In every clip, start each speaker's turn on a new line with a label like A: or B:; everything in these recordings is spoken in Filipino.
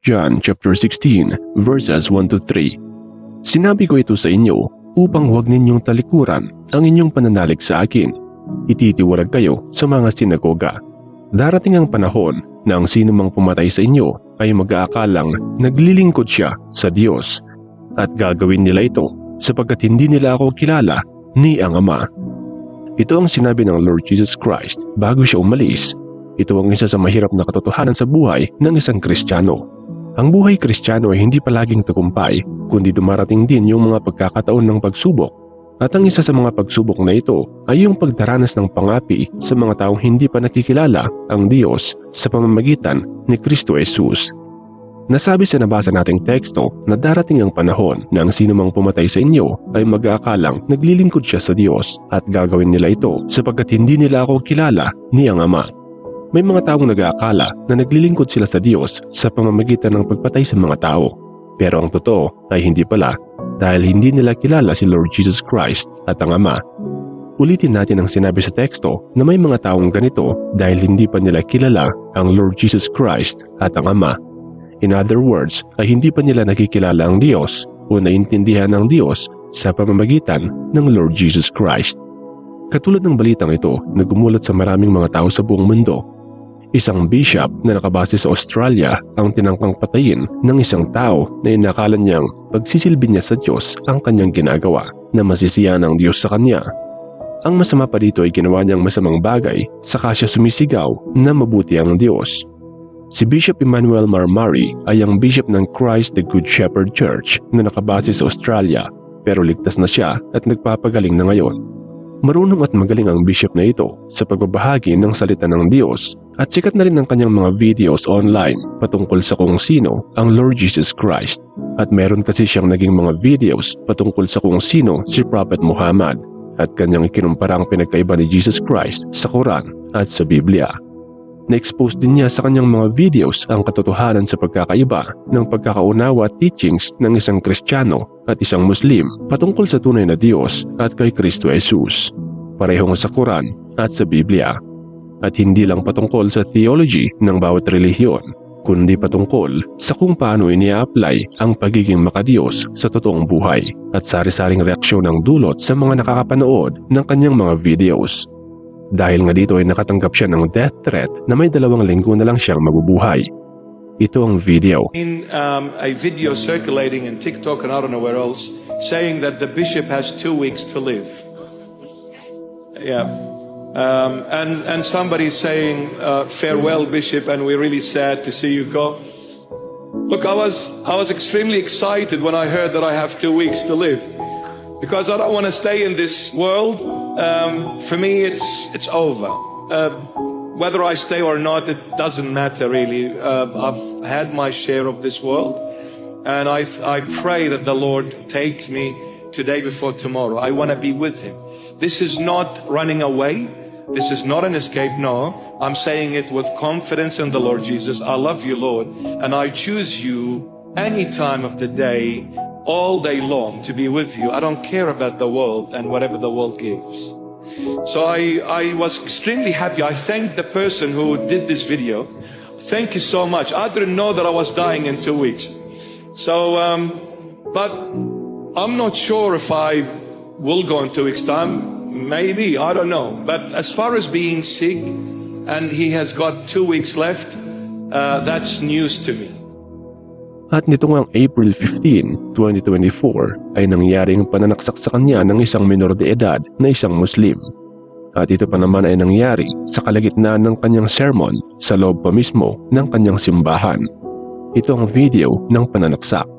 A: John chapter 16 verses 1 to 3. Sinabi ko ito sa inyo upang huwag ninyong talikuran ang inyong pananalig sa akin. Ititiwalag kayo sa mga sinagoga. Darating ang panahon na ang sino mang pumatay sa inyo ay mag-aakalang naglilingkod siya sa Diyos. At gagawin nila ito sapagkat hindi nila ako kilala ni ang Ama. Ito ang sinabi ng Lord Jesus Christ bago siya umalis. Ito ang isa sa mahirap na katotohanan sa buhay ng isang Kristiyano. Ang buhay Kristiyano ay hindi palaging tagumpay, kundi dumarating din yung mga pagkakataon ng pagsubok. At ang isa sa mga pagsubok na ito ay yung pagdaranas ng pangapi sa mga taong hindi pa nakikilala ang Diyos sa pamamagitan ni Kristo Jesus. Nasabi sa nabasa nating teksto na darating ang panahon na ang sino mang pumatay sa inyo ay mag-aakalang naglilingkod siya sa Diyos at gagawin nila ito sapagkat hindi nila ako kilala ni ang Ama. May mga taong nag-aakala na naglilingkod sila sa Diyos sa pamamagitan ng pagpatay sa mga tao. Pero ang totoo ay hindi pala dahil hindi nila kilala si Lord Jesus Christ at ang Ama. Ulitin natin ang sinabi sa teksto na may mga taong ganito dahil hindi pa nila kilala ang Lord Jesus Christ at ang Ama. In other words, ay hindi pa nila nakikilala ang Diyos o naintindihan ang Diyos sa pamamagitan ng Lord Jesus Christ. Katulad ng balitang ito na gumulat sa maraming mga tao sa buong mundo, isang bishop na nakabase sa Australia ang tinangkang patayin ng isang tao na inakala niyang pagsisilbi niya sa Diyos ang kanyang ginagawa na masisiyahan ng Diyos sa kanya. Ang masama pa dito ay ginawa niyang masamang bagay saka siya sumisigaw na mabuti ang Diyos. Si Bishop Emmanuel Marmari ay ang bishop ng Christ the Good Shepherd Church na nakabase sa Australia pero ligtas na siya at nagpapagaling na ngayon. Marunong at magaling ang bishop na ito sa pagbabahagi ng salita ng Diyos at sikat na rin ang kanyang mga videos online patungkol sa kung sino ang Lord Jesus Christ. At meron kasi siyang naging mga videos patungkol sa kung sino si Prophet Muhammad at kanyang ikinumpara ang pinagkaiba ni Jesus Christ sa Quran at sa Biblia. Na-expose din niya sa kanyang mga videos ang katotohanan sa pagkakaiba ng pagkakaunawa at teachings ng isang Kristiyano at isang Muslim patungkol sa tunay na Diyos at kay Kristo Jesus, parehong sa Quran at sa Biblia. At hindi lang patungkol sa theology ng bawat relihiyon, kundi patungkol sa kung paano ini-apply ang pagiging makadiyos sa totoong buhay at sari-saring reaksyon ng dulot sa mga nakakapanood ng kanyang mga videos. Dahil nga dito ay nakatanggap siya ng death threat na may 2 linggo na lang siyang mabubuhay. Ito ang video.
B: In a video circulating in TikTok and I don't know where else, saying that the bishop has 2 weeks to live. Yeah. And somebody saying, farewell, bishop, and we're really sad to see you go. Look, I was extremely excited when I heard that I have 2 weeks to live. Because I don't want to stay in this world. For me, it's over. Whether I stay or not, it doesn't matter really. I've had my share of this world, and I pray that the Lord takes me today before tomorrow. I want to be with Him. This is not running away. This is not an escape. No, I'm saying it with confidence in the Lord Jesus. I love you, Lord, and I choose you any time of the day, all day long, to be with you. I don't care about the world and whatever the world gives. So I was extremely happy. I thank the person who did this video. Thank you so much. I didn't know that I was dying in 2 weeks. So, but I'm not sure if I will go in 2 weeks' time. Maybe, I don't know. But as far as being sick and he has got 2 weeks left, that's news to me.
A: At nitong April 15, 2024 ay nangyaring pananaksak sa kanya ng isang minor de edad na isang Muslim. At ito pa naman ay nangyari sa kalagitnaan ng kanyang sermon sa loob pa mismo ng kanyang simbahan. Ito ang video ng pananaksak.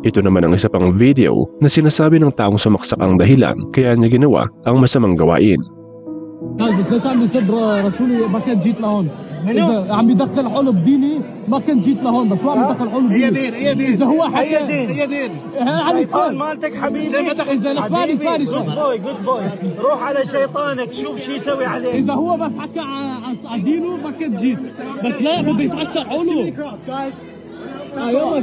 A: Ito naman ang isa pang video na sinasabi ng taong sumaksak ang dahilan kaya niya ginawa ang masamang gawain.
C: بس ليش عم يسب رسولي ما كنت جيت لهون. اذا عم يدخل حلب ديني ما كنت جيت لهون، بس هو عم يدخل حلب ديني.
D: هي دين هي دين
C: اذا هو حكى
D: هي دين هي دين
E: الشيطان مالتك حبيبي.
C: اذا الفارس فارس
E: جود بوي روح على شيطانك شوف شو يسوي عليك.
C: اذا هو بس حكى عن دينه ما كنت جيت، بس لا بده يتعشى حوله. يلا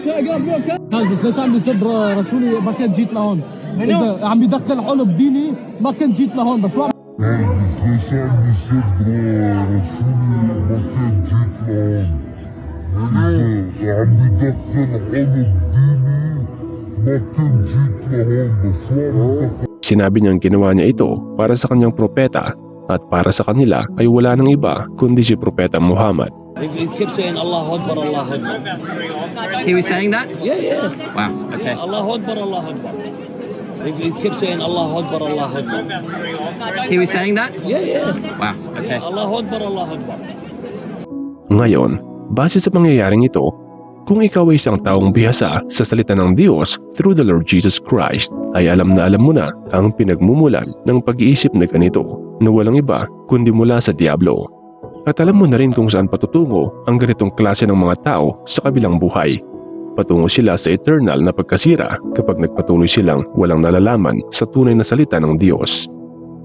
C: بس ليش عم يسب رسولي ما كنت جيت لهون. اذا عم يدخل حلب ديني ما كنت جيت لهون، بس هو
A: Sinabi niyang ginawa niya ito para sa kanyang propeta at para sa kanila ay wala nang iba kundi si Propeta Muhammad.
E: He kept saying Allahu Akbar, Allahu Akbar.
D: He was saying that?
E: Yeah.
D: Wow, okay.
E: Allahu Akbar, Allahu Akbar. He kept saying Allahu Akbar, Allahu Akbar.
D: He was saying that?
E: Yeah.
D: Wow, okay.
E: Allahu Akbar, Allahu Akbar.
A: Ngayon, base sa pangyayaring ito, kung ikaw ay isang taong bihasa sa salita ng Diyos through the Lord Jesus Christ, ay alam na alam mo na ang pinagmumulan ng pag-iisip na ganito na walang iba kundi mula sa Diablo. At alam mo na rin kung saan patutungo ang ganitong klase ng mga tao sa kabilang buhay. Patungo sila sa eternal na pagkasira kapag nagpatuloy silang walang nalalaman sa tunay na salita ng Diyos.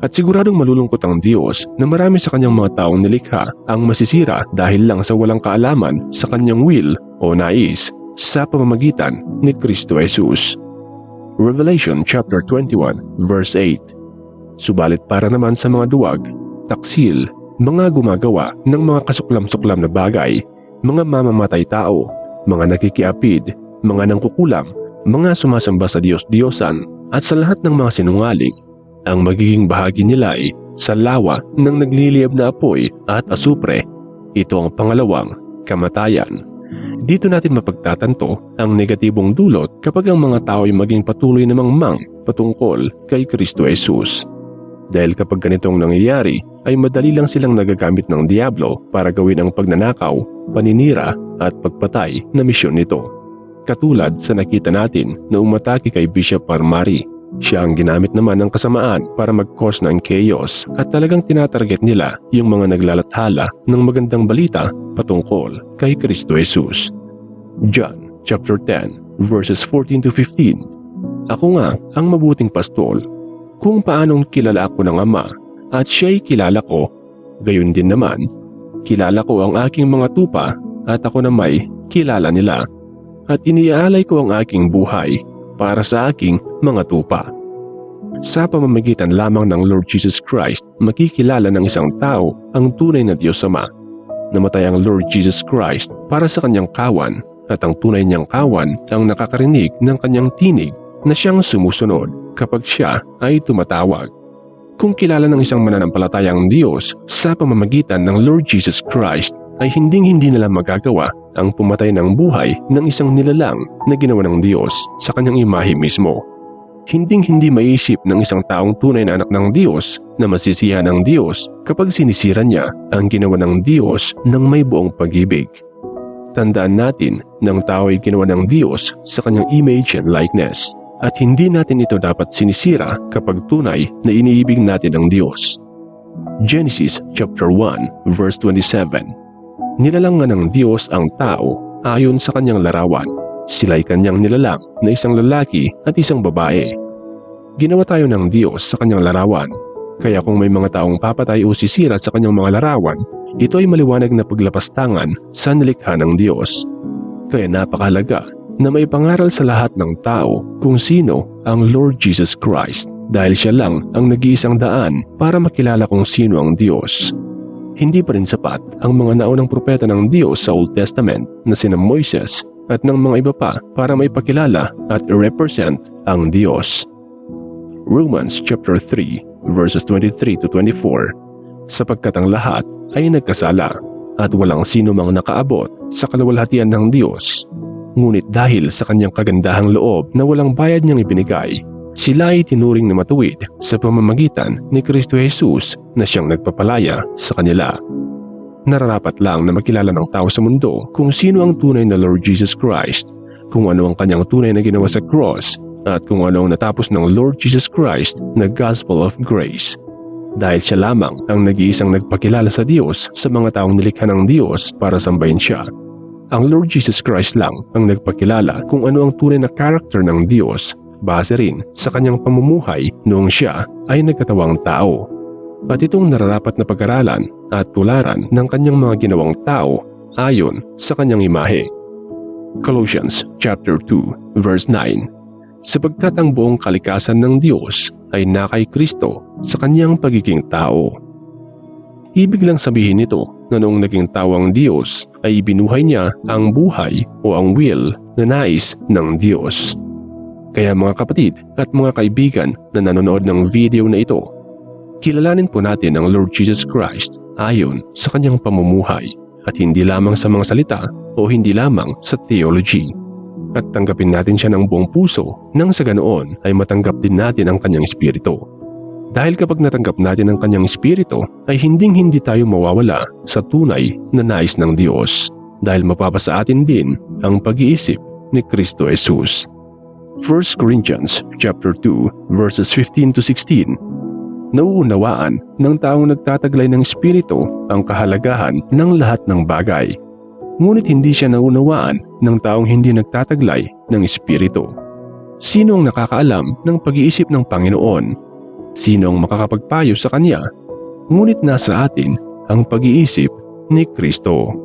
A: At siguradong malulungkot ang Diyos na marami sa kanyang mga taong nilikha ang masisira dahil lang sa walang kaalaman sa kanyang will o nais sa pamamagitan ni Kristo Jesus. Revelation chapter 21 verse 8. Subalit para naman sa mga duwag, taksil, mga gumagawa ng mga kasuklam-suklam na bagay, mga mamamatay tao, mga nakikiapid, mga nangkukulam, mga sumasamba sa Diyos-Diyosan at sa lahat ng mga sinungaling, ang magiging bahagi nila ay sa lawa ng nagliliyab na apoy at asupre. Ito ang pangalawang kamatayan. Dito natin mapagtatanto ang negatibong dulot kapag ang mga tao ay maging patuloy na mangmang patungkol kay Kristo Jesus. Dahil kapag ganitong nangyayari ay madali lang silang nagagamit ng Diablo para gawin ang pagnanakaw, paninira at pagpatay na misyon nito. Katulad sa nakita natin na umatake kay Bishop Parmari. Siya ang ginamit naman ng kasamaan para mag-cause ng chaos at talagang tinatarget nila yung mga naglalathala ng magandang balita patungkol kay Kristo Jesus. John chapter 10 verses 14 to 15. Ako nga ang mabuting pastol. Kung paanong kilala ako ng Ama at siya'y kilala ko, gayon din naman, kilala ko ang aking mga tupa at ako na may kilala nila at iniaalay ko ang aking buhay para sa aking mga tupa. Sa pamamagitan lamang ng Lord Jesus Christ, makikilala ng isang tao ang tunay na Diyos Ama. Namatay ang Lord Jesus Christ para sa kanyang kawan at ang tunay niyang kawan ang nakakarinig ng kanyang tinig na siyang sumusunod kapag siya ay tumatawag. Kung kilala ng isang mananampalatayang Diyos sa pamamagitan ng Lord Jesus Christ, ay hinding-hindi nila magagawa ang pumatay ng buhay ng isang nilalang na ginawa ng Diyos sa kanyang imahe mismo. Hinding-hindi maisip ng isang taong tunay na anak ng Diyos na masisiyahan ng Diyos kapag sinisira niya ang ginawa ng Diyos ng may buong pag-ibig. Tandaan natin na ang tao ay ginawa ng Diyos sa kanyang image and likeness. At hindi natin ito dapat sinisira kapag tunay na iniibig natin ang Diyos. Genesis chapter 1 verse 27. Nilalang nga ng Diyos ang tao ayon sa kanyang larawan. Sila'y kanyang nilalang na isang lalaki at isang babae. Ginawa tayo ng Diyos sa kanyang larawan. Kaya kung may mga taong papatay o sisira sa kanyang mga larawan, ito ay maliwanag na paglapastangan sa nilikha ng Diyos. Kaya napakahalaga na may pangaral sa lahat ng tao kung sino ang Lord Jesus Christ dahil siya lang ang nag-iisang daan para makilala kung sino ang Diyos. Hindi pa rin sapat ang mga naunang propeta ng Diyos sa Old Testament na sina Moises at ng mga iba pa para maipakilala at i-represent ang Diyos. Romans chapter 3 verses 23 to 24. Sapagkat ang lahat ay nagkasala at walang sino mang nakaabot sa kaluwalhatian ng Diyos. Ngunit dahil sa kanyang kagandahang loob na walang bayad niyang ibinigay, sila ay tinuring na matuwid sa pamamagitan ni Kristo Jesus na siyang nagpapalaya sa kanila. Nararapat lang na makilala ng tao sa mundo kung sino ang tunay na Lord Jesus Christ, kung ano ang kanyang tunay na ginawa sa cross, at kung ano ang natapos ng Lord Jesus Christ na Gospel of Grace. dahil siya lamang ang nag-iisang nagpakilala sa Diyos sa mga taong nilikha ng Diyos para sambahin siya. Ang Lord Jesus Christ lang ang nagpakilala kung ano ang tunay na character ng Diyos base rin sa kanyang pamumuhay noong siya ay nagkatawang tao. At itong nararapat na pag-aralan at tularan ng kanyang mga ginawang tao ayon sa kanyang imahe. Colossians chapter 2 verse 9. Sapagkat ang buong kalikasan ng Diyos ay nakay Kristo sa kanyang pagiging tao. Ibig lang sabihin nito na noong naging tao ang Diyos ay ibinuhay niya ang buhay o ang will na nais ng Diyos. Kaya mga kapatid at mga kaibigan na nanonood ng video na ito, kilalanin po natin ang Lord Jesus Christ ayon sa kanyang pamumuhay at hindi lamang sa mga salita o hindi lamang sa theology. At tanggapin natin siya ng buong puso nang sa ganoon ay matanggap din natin ang kanyang espiritu. Dahil kapag natanggap natin ang kanyang espiritu ay hindi tayo mawawala sa tunay na nais ng Diyos dahil mapapasa atin din ang pag-iisip ni Kristo Jesus. 1 Corinthians chapter 2 verses 15 to 16. Nauunawaan ng taong nagtataglay ng espiritu ang kahalagahan ng lahat ng bagay. Ngunit hindi siya naunawaan ng taong hindi nagtataglay ng espiritu. Sino ang nakakaalam ng pag-iisip ng Panginoon? Sino ang makakapagpayo sa Kanya? Ngunit nasa atin ang pag-iisip ni Kristo.